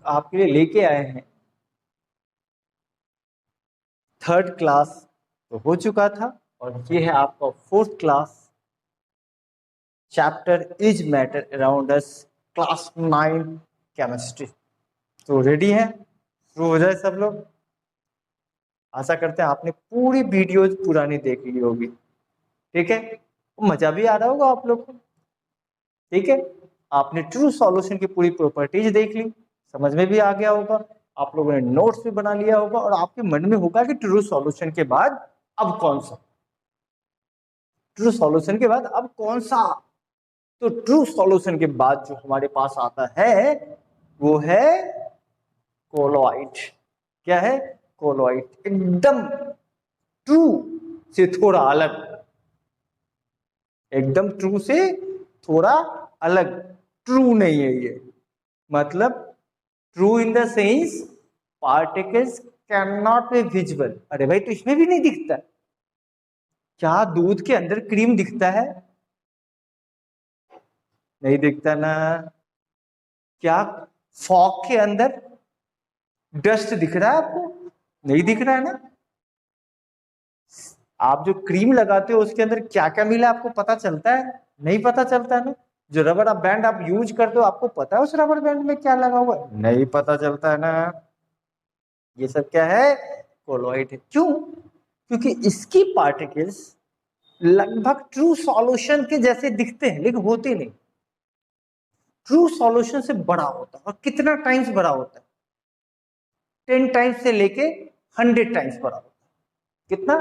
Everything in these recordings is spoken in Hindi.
आपके लिए लेके आए हैं। थर्ड क्लास तो हो चुका था और ये है आपका fourth class, chapter is matter around us, class 9 chemistry. तो रेडी है, शुरू हो जाए सब लोग। आशा करते हैं आपने पूरी वीडियोज पुरानी देख ली होगी, ठीक है। मजा भी आ रहा होगा आप लोग को, ठीक है। आपने ट्रू सॉल्यूशन की पूरी प्रॉपर्टीज देख ली, समझ में भी आ गया होगा, आप लोगों ने नोट्स भी बना लिया होगा और आपके मन में होगा कि ट्रू सॉल्यूशन के बाद अब कौन सा, ट्रू सॉल्यूशन के बाद अब कौन सा। तो ट्रू सॉल्यूशन के बाद जो हमारे पास आता है वो है कोलॉइड। क्या है? कोलॉइड। एकदम ट्रू से थोड़ा अलग, एकदम ट्रू से थोड़ा अलग, ट्रू नहीं है ये। मतलब true in the sense particles can not be visible. अरे भाई, तो इसमें भी नहीं दिखता? क्या दूध के अंदर क्रीम दिखता है? नहीं दिखता ना। क्या फॉग के अंदर डस्ट दिख रहा है आपको? नहीं दिख रहा है ना। आप जो क्रीम लगाते हो उसके अंदर क्या क्या मिला आपको पता चलता है? नहीं पता चलता है ना। जो रबर बैंड आप यूज करते हो आपको पता है उस रबर बैंड में क्या लगा हुआ है? नहीं पता चलता है ना। ये सब क्या है? कोलॉइड है। क्यों? क्योंकि इसकी पार्टिकल्स लगभग ट्रू सॉल्यूशन के जैसे दिखते हैं लेकिन होते नहीं। ट्रू सॉल्यूशन से बड़ा होता है। और कितना टाइम्स बड़ा होता है? 10 टाइम्स से लेके 100 टाइम्स बड़ा होता है। कितना?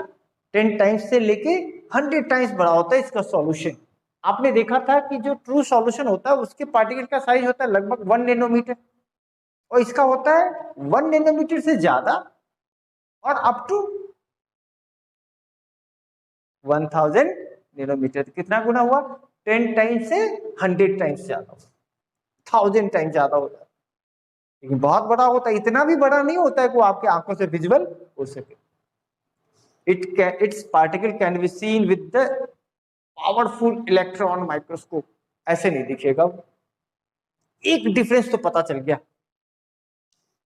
10 टाइम्स से लेके 100 टाइम्स बड़ा होता है इसका सॉल्यूशन। आपने देखा था कि जो ट्रू सॉल्यूशन होता है उसके पार्टिकल का साइज होता है लगभग 1 नैनोमीटर, और इसका होता है 1 नैनोमीटर से ज्यादा और अप टू 1000 नैनोमीटर। कितना गुना हुआ? 10 टाइम्स से 100 टाइम्स ज्यादा, 1000 टाइम्स ज्यादा होता है। लेकिन बहुत बड़ा होता है, इतना भी बड़ा नहीं होता है कि वो आपके आंखों से विजिबल हो सके। its particle can be seen with the powerful electron microscope। ऐसे नहीं दिखेगा। एक डिफरेंस तो पता चल गया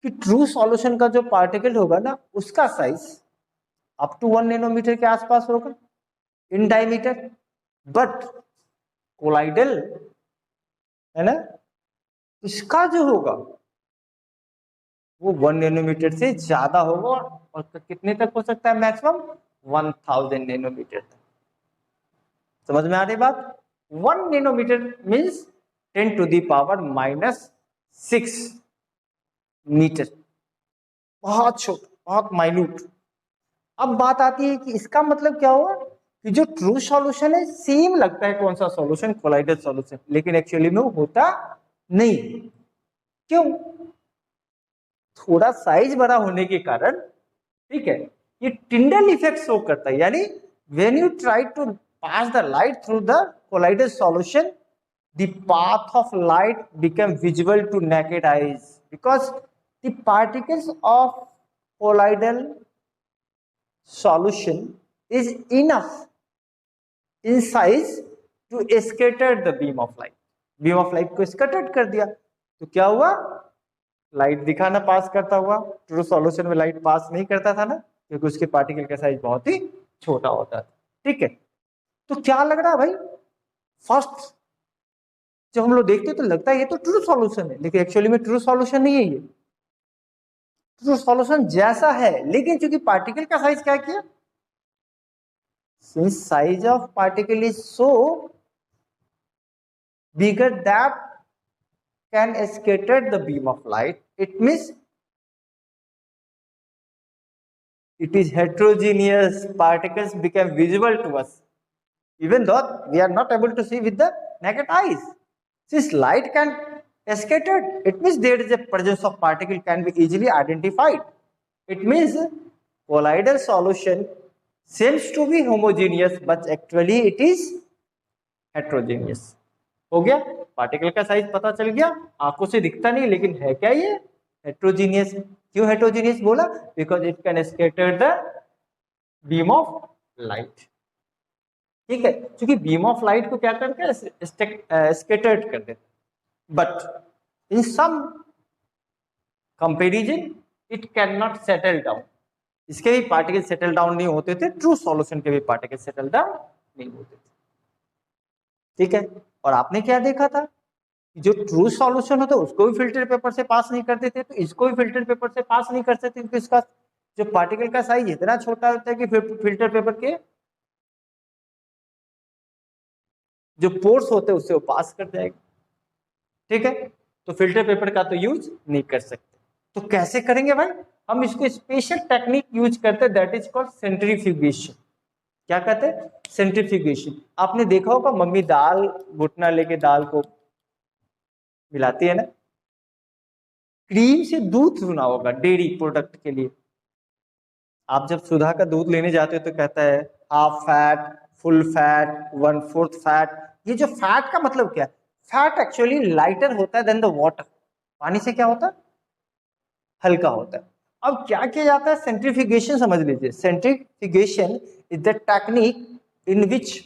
कि ट्रू सॉल्यूशन का जो पार्टिकल होगा ना उसका साइज अप टू 1 नैनोमीटर के आसपास होगा इन डायमीटर, बट कोलाइडल है ना, इसका जो होगा वो 1 नैनोमीटर से ज्यादा होगा और कितने तक हो सकता है? मैक्सिमम 1000 नैनोमीटर तक। समझ में आ रही बात? 1 nanometre means 10 to the power -6 metre. बहुत छोटा, बहुत माइन्यूट। अब बात आती है कि इसका मतलब क्या हुआ कि जो ट्रू सॉल्यूशन है सेम लगता है कौन सा सॉल्यूशन? कोलाइडल सॉल्यूशन, लेकिन एक्चुअली में वो होता नहीं। क्यों? थोड़ा साइज बड़ा होने के कारण, ठीक है, ये टिंडल इफेक्ट शो करता है। यानी when you try to pass the light through the colloidal solution, the path of light become visible to naked eyes because the particles of colloidal solution is enough in size to scatter the beam of light। beam of light को स्कैटर्ड कर दिया तो क्या हुआ? लाइट दिखा ना पास करता हुआ। ट्रू सॉल्यूशन में लाइट पास नहीं करता था ना, क्योंकि उसके पार्टिकल का साइज बहुत ही छोटा होता था। ठीक है, तो क्या लग रहा है भाई? फर्स्ट जब हम लोग देखते तो लगता है ये तो ट्रू सॉल्यूशन है, लेकिन एक्चुअली में ट्रू सॉल्यूशन नहीं है। ये ट्रू सॉल्यूशन जैसा है, लेकिन चूंकि पार्टिकल का साइज क्या किया, since size of particle is so bigger that can scatter the beam of light, it means it is heterogeneous, particles become visible to us even though we are not able to see with the naked eyes. Since light can scattered, it means there is a presence of particle can be easily identified. It means colloidal solution seems to be homogeneous but actually it is heterogeneous। हो गया? पार्टिकल का साइज पता चल गया, आंखों से दिखता नहीं लेकिन है क्या? ये हेट्रोजीनियस। क्यों हेट्रोजीनियस बोला? Because it can scatter the beam of light. ठीक है, क्योंकि बीम ऑफ लाइट को क्या करते हैं? स्कैटर्ड कर देते। But in some comparison it can not settle down, इसके भी पार्टिकल सेटल डाउन नहीं होते थे, ट्रू सॉल्यूशन के भी पार्टिकल सेटल डाउन नहीं होते थे। ठीक है, और आपने क्या देखा था, जो ट्रू सॉल्यूशन होता है उसको भी फिल्टर पेपर से पास नहीं करते थे, तो इसको भी फिल्टर पेपर से पास नहीं कर सकते क्योंकि इसका जो पार्टिकल का साइज इतना छोटा होता है कि फिल्टर पेपर के जो पोर्स होते हैं उससे वो पास कर जाएगा। ठीक है, तो फिल्टर पेपर का तो यूज नहीं कर सकते, तो कैसे करेंगे भाई, हम इसको स्पेशल टेक्निक यूज करते हैं, दैट इज कॉल्ड सेंट्रीफ्यूगेशन। क्या कहते हैं, सेंट्रीफ्यूगेशन। आपने देखा होगा मम्मी दाल घुटना लेके दाल को मिलाती है ना, क्रीम से दूध चुना होगा डेयरी प्रोडक्ट के लिए। आप जब सुधा का दूध लेने जाते हो तो कहता है half fat, full fat, 1/4 fat. ये जो फैट का मतलब क्या है, फैट एक्चुअली लाइटर होता है देन द वाटर, पानी से क्या होता है, हल्का होता है। अब क्या किया जाता है, सेंट्रीफ्यूगेशन समझ लीजिए। Centrifugation is the technique in which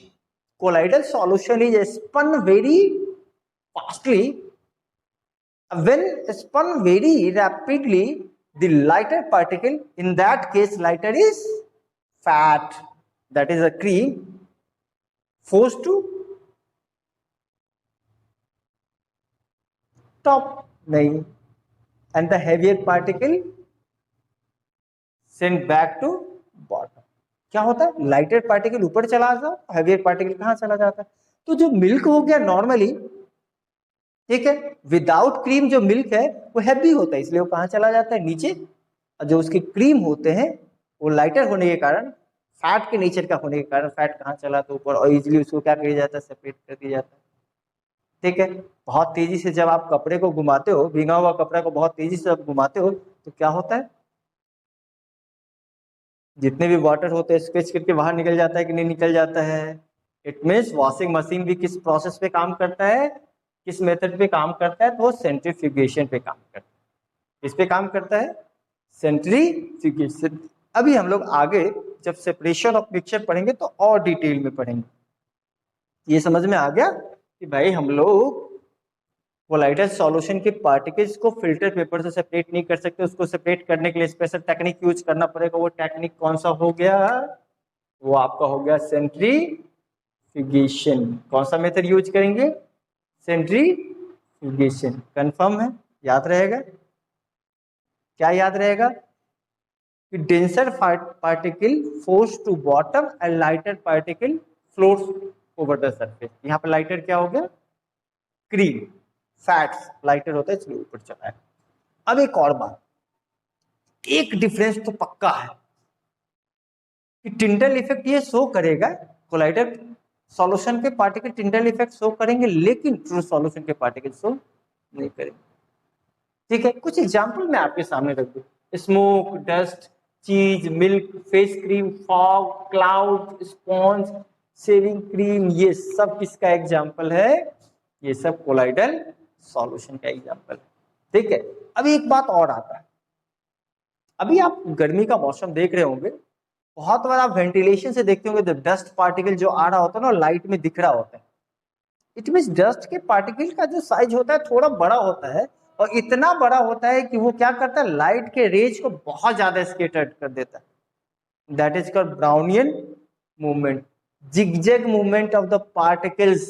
colloidal solution is spun very fastly, when spun very rapidly, the lighter particle, in that case lighter is fat, that is a cream, forced to top, nahi, and the heavier particle sent back to bottom। क्या होता है, लाइटर पार्टिकल ऊपर चला जाता, हैवियर पार्टिकल कहां चला जाता है। तो जो मिल्क हो गया नॉर्मली, ठीक है, विदाउट क्रीम जो मिल्क है वो हैवी होता है, इसलिए वो कहां चला जाता है, नीचे। और जो उसके क्रीम होते हैं वो लाइटर होने के कारण, फैट के नेचर का होने के कारण, फैट कहां चला तो ऊपर, और इजीली उसको क्या किया जाता है, सेपरेट कर दिया जाता है। ठीक है, बहुत तेजी से जब आप कपड़े को घुमाते हो, भीगा हुआ कपड़ा को बहुत तेजी से जब घुमाते हो तो क्या होता है, जितने भी वाटर होते हैं स्क्वेच करके बाहर निकल जाता है कि नहीं निकल जाता है। इट मीन्स वॉशिंग मशीन भी किस प्रोसेस पे काम करता है, किस मेथड पे काम करता है, तो वो सेंट्रीफ्यूगेशन पे काम करता है। इस पे काम करता है सेंट्रीफ्यूगेशन। अभी हम लोग आगे जब सेपरेशन ऑफ मिक्सचर पढ़ेंगे तो और डिटेल में पढ़ेंगे। ये समझ में आ गया कि भाई हम लोग कोलाइडल सॉल्यूशन के पार्टिकल्स को फिल्टर पेपर से सेपरेट नहीं कर सकते, उसको सेपरेट करने के लिए स्पेशल टेक्निक यूज करना पड़ेगा। वो टेक्निक कौन सा हो गया, वो आपका हो गया सेंट्रीफ्यूगेशन। कौन सा मेथड यूज करेंगे, सेंट्रीफ्यूगेशन। कंफर्म है, याद रहेगा, क्या याद रहेगा कि denser particle force to bottom and lighter particle floats over the surface. यहाँ पर लाइटर क्या हो गया, क्रीम, फैट्स लाइटर होता है इसलिए ऊपर चला है। अब एक और बात, एक डिफरेंस तो पक्का है कि टिंडल इफेक्ट ये शो करेगा, कोलाइडल सॉल्यूशन के पार्टिकल टिंडल इफेक्ट शो करेंगे, लेकिन ट्रू सॉल्यूशन के पार्टिकल शो नहीं करेंगे। ठीक है, कुछ एग्जांपल मैं आपके सामने रख दूं, स्मोक, डस्ट, चीज, milk, face cream, fog, cloud, sponge, shaving cream, ये सब किसका एग्जांपल है, ये सब कोलाइडल सॉल्यूशन का एग्जांपल है। ठीक है, अभी एक बात और आता है, अभी आप गर्मी का मौसम देख रहे होंगे, बहुत बार आप वेंटिलेशन से देखते होंगे, जब डस्ट पार्टिकल जो आ रहा होता है ना लाइट में दिख रहा होता है, इट मींस डस्ट के पार्टिकल का जो साइज होता है थोड़ा बड़ा होता है, और इतना बड़ा होता है कि वो क्या करता है, लाइट के रेज को बहुत ज्यादा स्कैटर्ड कर देता है। That is called Brownian movement, zigzag movement of the particles,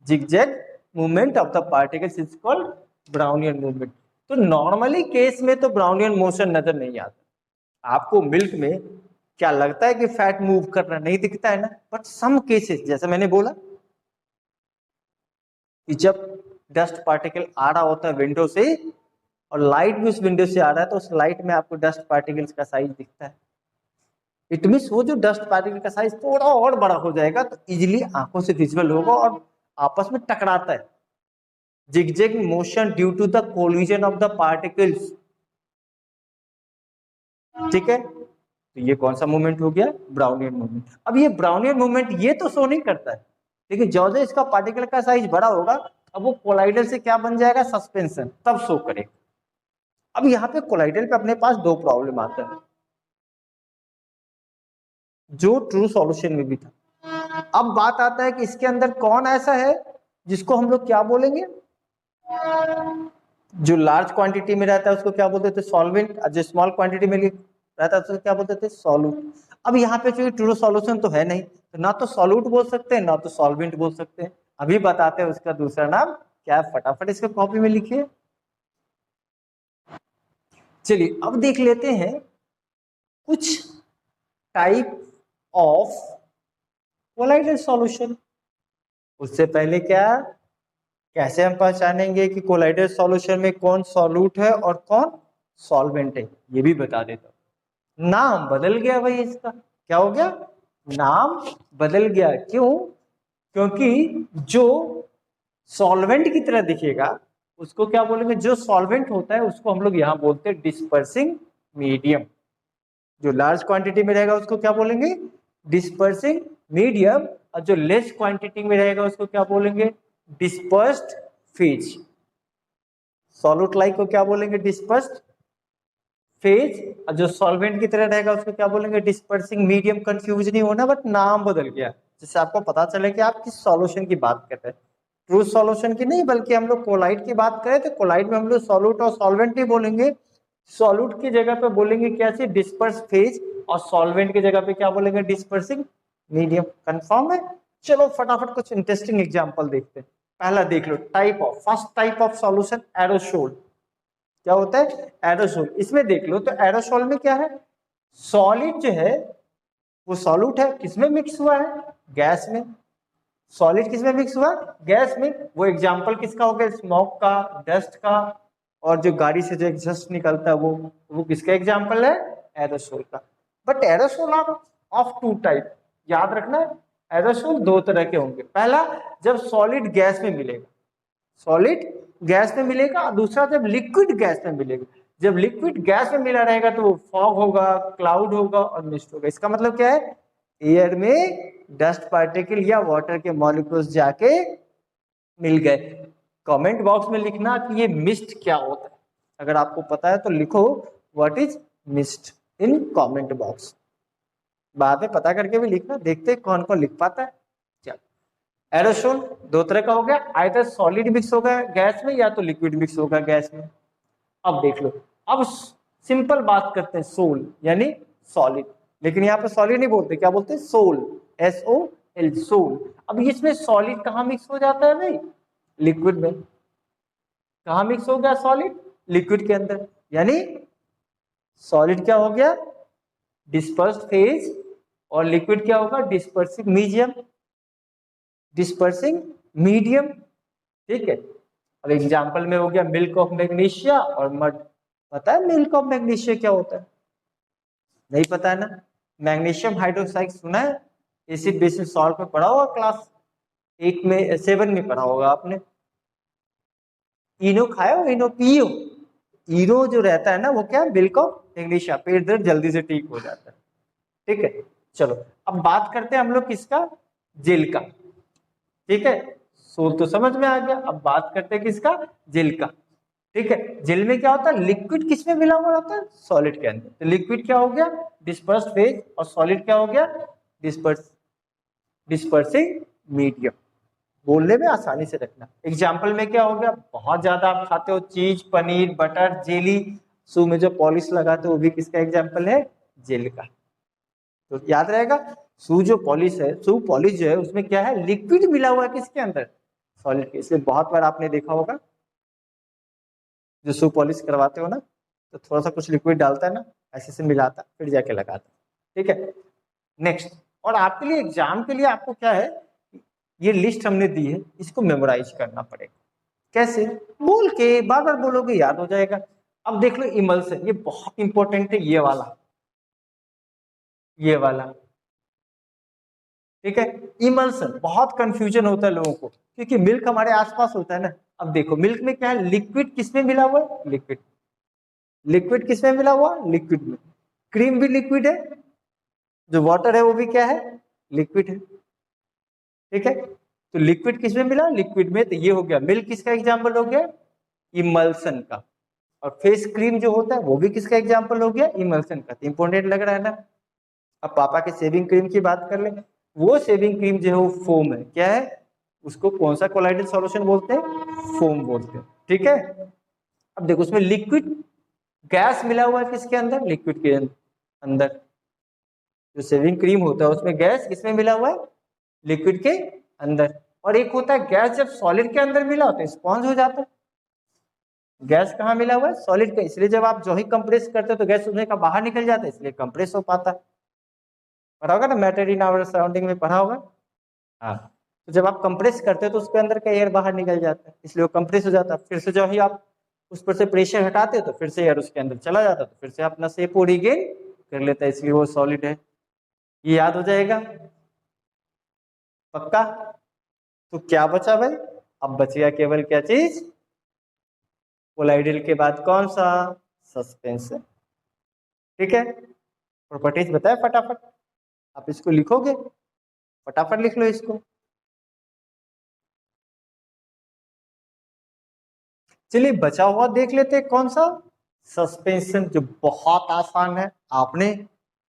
zigzag movement of the particles is called Brownian movement. तो नॉर्मली केस में तो ब्राउनियन मोशन नजर नहीं आता आपको, मिल्क में क्या लगता है कि फैट मूव कर रहा, नहीं दिखता है ना, बट सम केसेस जैसे मैंने बोला कि जब डस्ट पार्टिकल आ रहा होता है विंडो से और लाइट भी उस विंडो से आ रहा है, तो उस लाइट में आपको डस्ट पार्टिकल्स का साइज दिखता है। इट मीन्स वो जो डस्ट पार्टिकल का साइज थोड़ा और बड़ा हो जाएगा तो इजिली आंखों से विजुअल होगा और आपस में टकराता है, zigzag motion due to the collision of the particles. ठीक है, तो ये कौन सा मूवमेंट हो गया, ब्राउनियन मूवमेंट। अब ये ब्राउनियन मूवमेंट ये तो शो नहीं करता है, लेकिन जो इसका पार्टिकल का साइज बड़ा होगा, अब वो कोलाइडल से क्या बन जाएगा, सस्पेंशन, तब शो करेगा। अब यहाँ पे कोलाइडल पे अपने पास दो प्रॉब्लम आते हैं, जो ट्रू सॉल्यूशन में भी था। अब बात आता है कि इसके अंदर कौन ऐसा है जिसको हम लोग क्या बोलेंगे, जो लार्ज क्वांटिटी में रहता है उसको क्या बोलते थे, सॉल्वेंट, और जो स्मॉल क्वांटिटी में रहता है उसको क्या बोलते थे, सॉल्यूट। अब यहाँ पे जो ट्रू सॉल्यूशन तो है नहीं, तो ना तो सॉल्यूट बोल सकते हैं ना तो सॉल्वेंट बोल सकते हैं। अभी बताते हैं उसका दूसरा नाम क्या है, फटाफट इसके कॉपी में लिखिए। चलिए अब देख लेते हैं कुछ टाइप ऑफ कोलाइडल सॉल्यूशन। उससे पहले क्या, कैसे हम पहचानेंगे कि कोलाइडल सॉल्यूशन में कौन सॉल्यूट है और कौन सॉल्वेंट है, ये भी बता देता हूं। नाम बदल गया भाई, इसका क्या हो गया, नाम बदल गया। क्यों, क्योंकि जो सॉल्वेंट की तरह दिखेगा उसको क्या बोलेंगे, जो सॉल्वेंट होता है उसको हम लोग यहाँ बोलते हैं डिस्पर्सिंग मीडियम। जो लार्ज क्वांटिटी में रहेगा उसको क्या बोलेंगे, डिस्पर्सिंग मीडियम, और जो लेस क्वांटिटी में रहेगा उसको क्या बोलेंगे, डिस्पर्स्ड फेज। सॉल्यूट लाइक को क्या बोलेंगे, डिस्पर्स्ड फेज, और जो सॉल्वेंट की तरह रहेगा उसको क्या बोलेंगे, डिस्पर्सिंग मीडियम। कंफ्यूज नहीं होना, बट नाम बदल गया जिससे आपको पता चले कि आप किस सॉल्यूशन की बात कर रहे हैं, ट्रू सॉल्यूशन की नहीं, बल्कि हम लोग कोलाइड की बात करें तो कोलाइड में हम लोग सॉल्यूट और सॉल्वेंट नहीं बोलेंगे, सॉल्यूट की जगह पे बोलेंगे क्या चीज, डिस्पर्स फेज, और सॉल्वेंट की जगह पे क्या बोलेंगे, डिस्पर्सिंग मीडियम। कंफर्म है। चलो फटाफट कुछ इंटरेस्टिंग एग्जांपल देखते हैं। पहला देख लो, type of, first type of solution aerosol. क्या होता है, एरोसोल। इसमें देख लो तो एरोसोल में क्या है, सॉलिड जो है वो सॉल्यूट है, किसमें मिक्स हुआ है, गैस में। सॉलिड किसमें मिक्स हुआ, गैस में। वो एग्जांपल किसका हो गया, स्मोक का, डस्ट का, और जो गाड़ी से जो एग्जॉस्ट निकलता है वो किसका एग्जांपल है, एरोसोल का। But aerosol of two type, याद रखना, एरोसोल दो तरह के होंगे। पहला, जब सॉलिड गैस में मिलेगा, सॉलिड गैस में मिलेगा, और दूसरा जब लिक्विड गैस में मिलेगा। जब लिक्विड गैस में मिला रहेगा तो वो फॉग होगा, क्लाउड होगा और मिस्ट होगा। इसका मतलब क्या है, एयर में डस्ट पार्टिकल या वाटर के मॉलिक्यूल्स जाके मिल गए। कमेंट बॉक्स में लिखना कि ये मिस्ट क्या होता है, अगर आपको पता है तो लिखो what is mist in comment box. बाद में पता करके भी लिखना, देखते हैं कौन कौन लिख पाता है। चलो, एरोसोल दो तरह का हो गया, आइदर सॉलिड मिक्स होगा गैस में या तो लिक्विड मिक्स होगा गैस में। अब देख लो, अब सिंपल बात करते हैं, सोल यानी सॉलिड, लेकिन यहाँ पे सॉलिड नहीं बोलते, क्या बोलते हैं, सोल, SOL, सोल। अब इसमें सॉलिड कहाँ मिक्स हो जाता है भाई, लिक्विड में। कहाँ मिक्स हो गया सॉलिड, लिक्विड के अंदर, यानी सॉलिड क्या हो गया, डिस्पर्स्ड फेज, और लिक्विड क्या होगा, डिस्पर्सिंग मीडियम, डिस्पर्सिंग मीडियम। ठीक है। अब एग्जांपल में हो गया मिल्क ऑफ मैग्नीशिया और मड। पता है मिल्क ऑफ मैग्नीशिया क्या होता है, नहीं पता है ना। मैग्नीशियम हाइड्रोक्साइड सुना है, एसिड बेसिस सॉल्ट में पढ़ा होगा, क्लास 8 में 7 में पढ़ा होगा आपने। इनो खाया हो, इनो पियो। इनो जो रहता है ना वो क्या है, मिल्क ऑफ मैग्नीशिया, पेट दर्द जल्दी से ठीक हो जाता है। ठीक है। चलो अब बात करते हैं हम लोग किसका, जेल का। ठीक है, सोल तो समझ में आ गया, अब बात करते हैं किसका, जेल का। ठीक है, जेल में क्या होता है, लिक्विड किसमें मिला हुआ रहता है, सॉलिड के अंदर। तो लिक्विड क्या हो गया, डिस्पर्स्ड फेज, और सॉलिड क्या हो गया, डिस्पर्सिंग मीडियम। बोलने में आसानी से रखना। एग्जाम्पल में क्या हो गया, बहुत ज्यादा आप खाते हो चीज, पनीर, बटर, जेली, शू में जो पॉलिश लगाते हो वो भी किसका एग्जाम्पल है, जेल का। तो याद रहेगा, शू जो पॉलिश है, शू पॉलिश जो है उसमें क्या है, लिक्विड मिला हुआ है किसके अंदर, सॉलिड के। इसलिए बहुत बार आपने देखा होगा जो शू पॉलिश करवाते हो ना, तो थोड़ा सा कुछ लिक्विड डालता है ना, ऐसे से मिलाता फिर जाके लगाता। ठीक है, नेक्स्ट। और आपके लिए एग्जाम के लिए आपको क्या है, ये लिस्ट हमने दी है, इसको मेमोराइज करना पड़ेगा। कैसे, बोल के बार बार बोलोगे याद हो जाएगा। अब देख लो इमल्सन, ये बहुत इंपॉर्टेंट है, ये वाला, ये वाला। ठीक है, इमल्सन बहुत कंफ्यूजन होता है लोगों को, क्योंकि मिल्क हमारे आसपास होता है ना। अब देखो मिल्क में क्या है, लिक्विड किसमें मिला हुआ है, लिक्विड। लिक्विड किसमें मिला हुआ, लिक्विड में। क्रीम भी लिक्विड है, जो वाटर है वो भी क्या है, लिक्विड है। ठीक है, तो लिक्विड किसमें मिला, लिक्विड में। तो ये हो गया मिल्क, किसका एग्जाम्पल हो गया, इमल्सन का। और फेस क्रीम जो होता है वो भी किसका एग्जाम्पल हो गया, इमल्सन का। इंपॉर्टेंट लग रहा है ना। अब पापा के शेविंग क्रीम की बात कर ले, वो शेविंग क्रीम जो है वो फोम है, क्या है, उसको कौन सा कोलाइडल सॉल्यूशन बोलते हैं, फोम बोलते हैं। ठीक है, अब देखो उसमें लिक्विड गैस मिला हुआ है किसके अंदर, लिक्विड के अंदर। जो सेविंग क्रीम होता है उसमें गैस किसमें मिला हुआ है, लिक्विड के अंदर। और एक होता है गैस जब सॉलिड के अंदर मिला होता है स्पॉन्ज हो जाता है। गैस कहाँ मिला हुआ है, सॉलिड के, इसलिए जब आप जो ही कंप्रेस करते हो तो गैस उसमें का बाहर निकल जाता है, इसलिए कंप्रेस हो पाता है। पढ़ा होगा ना, मैटर इन आवर सराउंडिंग में पढ़ा होगा। हाँ, तो जब आप कंप्रेस करते हो तो उसके अंदर का एयर बाहर निकल जाता है, इसलिए वो कंप्रेस हो जाता है। फिर से जो ही आप उस पर से प्रेशर हटाते हो तो फिर से एयर उसके अंदर चला जाता है, तो फिर से अपना शेप वो रिगेन कर लेता है, इसलिए वो सॉलिड है। ये याद हो जाएगा पक्का। तो क्या बचा भाई, अब बच गया केवल क्या चीज, कोलाइडल के बाद कौन सा, सस्पेंशन। ठीक है, प्रॉपर्टीज बताए फटाफट, आप इसको लिखोगे, फटाफट लिख लो इसको। चलिए बचा हुआ देख लेते हैं कौन सा, सस्पेंशन, जो बहुत आसान है। आपने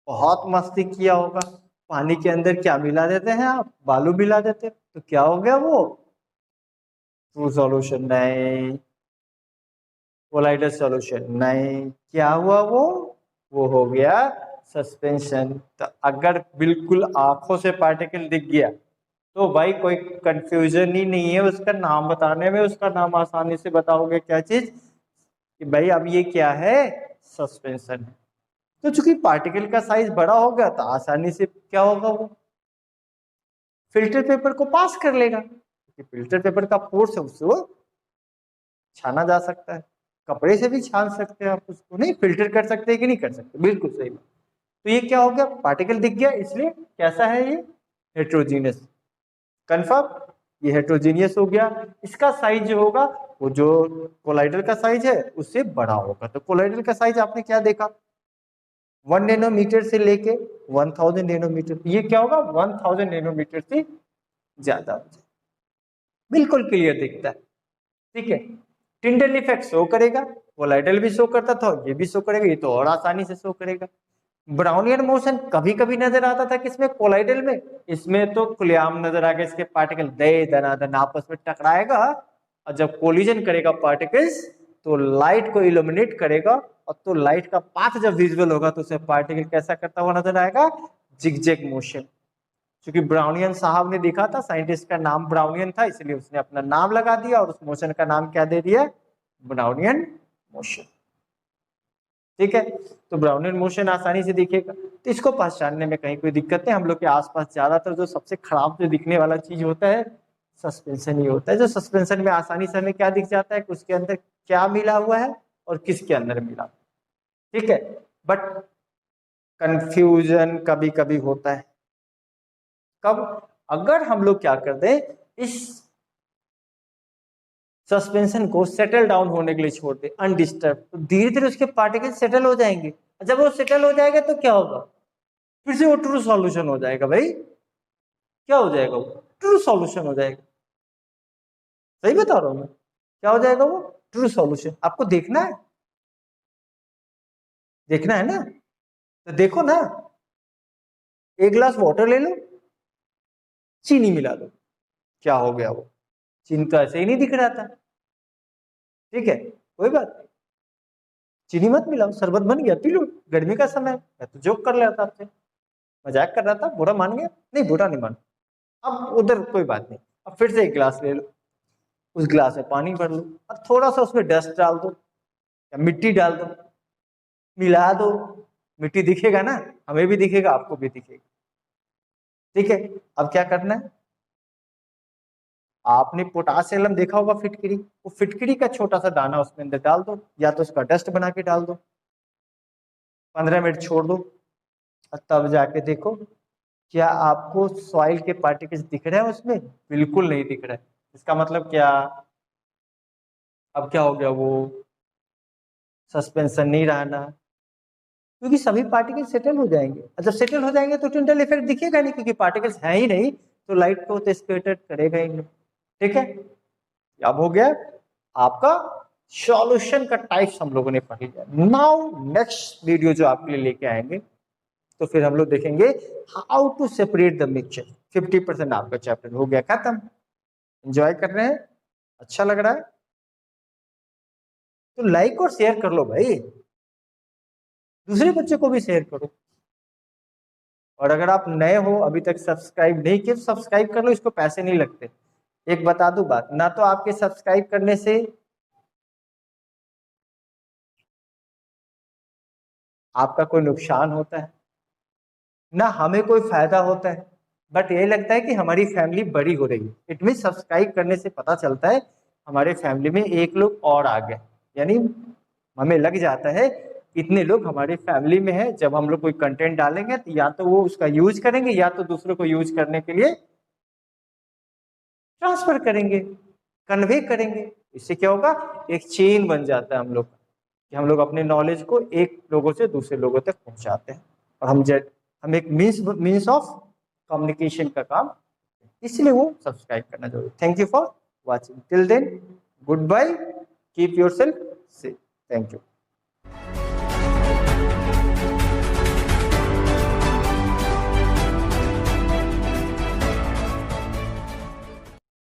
बहुत मस्ती किया होगा, पानी के अंदर क्या मिला देते हैं आप, बालू मिला देते हैं, तो क्या हो गया वो, ट्रू सॉल्यूशन नहीं, कोलाइडल सॉल्यूशन नहीं, क्या हुआ वो हो गया सस्पेंशन। तो अगर बिल्कुल आंखों से पार्टिकल दिख गया तो भाई कोई कंफ्यूजन ही नहीं है उसका नाम बताने में, उसका नाम आसानी से बताओगे क्या चीज, कि भाई अब ये क्या है, सस्पेंशन है। तो चूंकि पार्टिकल का साइज बड़ा हो गया तो आसानी से क्या होगा, वो फिल्टर पेपर को पास कर लेगा, क्योंकि फिल्टर पेपर का फोर्स है उससे वो छाना जा सकता है। कपड़े से भी छान सकते हैं आप उसको, नहीं फिल्टर कर सकते हैं कि नहीं कर सकते, बिल्कुल सही बात। तो ये क्या हो गया, पार्टिकल दिख गया, इसलिए कैसा है ये, हेट्रोजीनियस। कंफर्म, ये हेट्रोजीनियस हो गया। इसका साइज जो होगा वो जो कोलाइडल का साइज है उससे बड़ा होगा। तो कोलाइडल का साइज आपने क्या देखा, 1 नैनोमीटर से लेके 1000 नैनोमीटर, ये क्या होगा 1000 नैनोमीटर से ज्यादा हो जाए, बिल्कुल क्लियर दिखता है। ठीक है, टिंडल इफेक्ट शो करेगा, कोलाइडल भी शो करता था, ये भी शो करेगा, ये तो और आसानी से शो करेगा। ब्राउनियन मोशन कभी कभी नजर आता था किसमें, कोलाइडल में, इसमें तो खुलेआम नजर आ गया, इसके पार्टिकल दे दनादन आपस में टकराएगा, और जब कोलिजन करेगा पार्टिकल्स तो लाइट को इल्यूमिनेट करेगा, और तो लाइट का पाथ जब विजुअल होगा तो उसे पार्टिकल कैसा करता हुआ नजर आएगा, जिगजैग मोशन। क्योंकि ब्राउनियन साहब ने देखा था, साइंटिस्ट का नाम ब्राउनियन था, इसलिए उसने अपना नाम लगा दिया और उस मोशन का नाम क्या दे दिया, ब्राउनियन मोशन। ठीक है, तो ब्राउनियन मोशन आसानी से दिखेगा, तो इसको पहचानने में कहीं कोई दिक्कत नहीं। हम लोग के आसपास ज्यादातर जो सबसे खराब जो दिखने वाला चीज होता है सस्पेंशन ही होता है, जो सस्पेंशन में आसानी से हमें क्या दिख जाता है कि उसके अंदर क्या मिला हुआ है और किसके अंदर मिला। ठीक है, बट कंफ्यूजन कभी कभी होता है, कब, अगर हम लोग क्या कर दें, इस सस्पेंशन को सेटल डाउन होने के लिए छोड़ दे अनडिस्टर्ब, तो धीरे धीरे उसके पार्टिकल सेटल हो जाएंगे। जब वो सेटल हो जाएगा तो क्या होगा, फिर से वो ट्रू सॉल्यूशन हो जाएगा भाई, क्या हो जाएगा वो, ट्रू सॉल्यूशन हो जाएगा। सही बता रहा हूं मैं, क्या हो जाएगा वो, ट्रू सॉल्यूशन। आपको देखना है, देखना है ना, तो देखो ना, एक गिलास वाटर ले लो, चीनी मिला दो, क्या हो गया वो, चीनी तो ऐसे ही नहीं दिख रहा था। ठीक है, कोई बात नहीं, चीनी मत मिलाओ, शरबत बन गया, पी लो, गर्मी का समय। मैं तो जोक कर रहा था आपसे, मजाक कर रहा था, बुरा मान गया, नहीं बुरा नहीं मान, अब उधर कोई बात नहीं। अब फिर से एक गिलास ले लो, उस गिलास में पानी भर लो, अब थोड़ा सा उसमें डस्ट डाल दो या मिट्टी डाल दो, मिला दो, मिट्टी दिखेगा ना, हमें भी दिखेगा, आपको भी दिखेगा। ठीक है, अब क्या करना है, आपने पोटासियम देखा होगा फिटकिरी, वो फिटकिरी का छोटा सा दाना उसमें अंदर डाल दो, या तो उसका डस्ट बना के डाल दो, 15 मिनट छोड़ दो, और तब जाके देखो क्या आपको सॉइल के पार्टिकल्स दिख रहे हैं उसमें, बिल्कुल नहीं दिख रहा है। इसका मतलब क्या, अब क्या हो गया, वो सस्पेंशन नहीं रहना, क्योंकि सभी पार्टिकल सेटल हो जाएंगे, और जब सेटल हो जाएंगे तो टिंडल इफेक्ट दिखेगा नहीं, क्योंकि पार्टिकल्स है ही नहीं, तो लाइट को तो स्कैटर करेगा ही नहीं। ठीक है, अब हो गया आपका सॉल्यूशन का टाइप्स हम लोगों ने पढ़ लिया। नाउ नेक्स्ट वीडियो जो आपके लिए लेके आएंगे, तो फिर हम लोग देखेंगे how to separate the mixture. 50% आपका चैप्टर हो गया खत्म। एंजॉय कर रहे हैं, अच्छा लग रहा है। तो लाइक और शेयर कर लो भाई, दूसरे बच्चे को भी शेयर करो। और अगर आप नए हो, अभी तक सब्सक्राइब नहीं किए, तो सब्सक्राइब कर लो, इसको पैसे नहीं लगते। एक बता दूं बात, ना तो आपके सब्सक्राइब करने से आपका कोई नुकसान होता है, ना हमें कोई फायदा होता है, बट ये लगता है कि हमारी फैमिली बड़ी हो रही है। इट मीन सब्सक्राइब करने से पता चलता है हमारे फैमिली में एक लोग और आ गए, यानी हमें लग जाता है इतने लोग हमारी फैमिली में है। जब हम लोग कोई कंटेंट डालेंगे तो या तो वो उसका यूज करेंगे, या तो दूसरों को यूज करने के लिए ट्रांसफर करेंगे, कन्वे करेंगे। इससे क्या होगा, एक चेन बन जाता है हम लोग का, कि हम लोग अपने नॉलेज को एक लोगों से दूसरे लोगों तक पहुंचाते हैं, और हम एक मीन्स ऑफ कम्युनिकेशन का काम, इसलिए वो सब्सक्राइब करना जरूरी। Thank you for watching, till then goodbye, keep yourself safe, thank you.